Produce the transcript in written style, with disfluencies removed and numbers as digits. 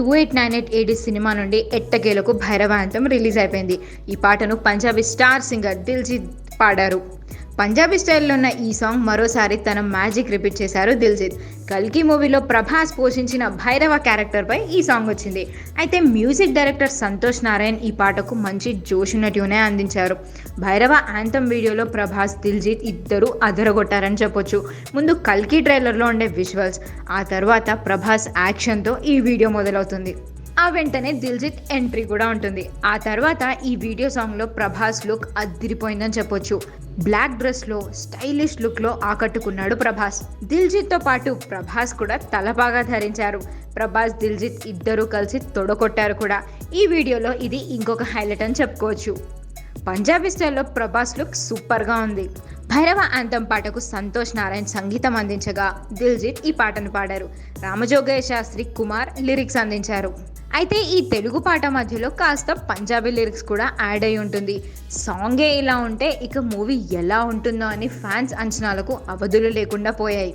2898 cinema నుండి ఎట్టకేలకు భైరవాంతం release అయిపోయింది. ఈ పాటను పంజాబీ స్టార్ సింగర్ దిల్జీత్ పాడారు. పంజాబీ స్టైల్లో ఉన్న ఈ సాంగ్ మరోసారి తన మ్యాజిక్ రిపీట్ చేశారు దిల్జీత్. కల్కి మూవీలో ప్రభాస్ పోషించిన భైరవ క్యారెక్టర్పై ఈ సాంగ్ వచ్చింది. అయితే మ్యూజిక్ డైరెక్టర్ సంతోష్ నారాయణ్ ఈ పాటకు మంచి జోషున్న ట్యూనే అందించారు. భైరవ యాంథమ్ వీడియోలో ప్రభాస్, దిల్జీత్ ఇద్దరు అదరగొట్టారని చెప్పొచ్చు. ముందు కల్కి ట్రైలర్లో ఉండే విజువల్స్, ఆ తర్వాత ప్రభాస్ యాక్షన్తో ఈ వీడియో మొదలవుతుంది. ఆ వెంటనే దిల్జీత్ ఎంట్రీ కూడా ఉంటుంది. ఆ తర్వాత ఈ వీడియో సాంగ్లో ప్రభాస్ లుక్ అదిరిపోయిందని చెప్పొచ్చు. బ్లాక్ డ్రెస్లో స్టైలిష్ లుక్లో ఆకట్టుకున్నాడు ప్రభాస్. దిల్జీత్తో పాటు ప్రభాస్ కూడా తలపాగా ధరించారు. ప్రభాస్, దిల్జీత్ ఇద్దరూ కలిసి తొడగొట్టారు కూడా. ఈ వీడియోలో ఇది ఇంకొక హైలైట్ అని చెప్పుకోవచ్చు. పంజాబీ స్టైల్లో ప్రభాస్ లుక్ సూపర్గా ఉంది. భైరవ యాంథమ్ పాటకు సంతోష్ నారాయణ్ సంగీతం అందించగా దిల్జీత్ ఈ పాటను పాడారు. రామజోగయ్య శాస్త్రి కుమార్ లిరిక్స్ అందించారు. అయితే ఈ తెలుగు పాట మధ్యలో కాస్త పంజాబీ లిరిక్స్ కూడా యాడ్ అయి ఉంటుంది. సాంగే ఇలా ఉంటే ఇక మూవీ ఎలా ఉంటుందో అని ఫ్యాన్స్ అంచనాలకు అవధులు లేకుండా పోయాయి.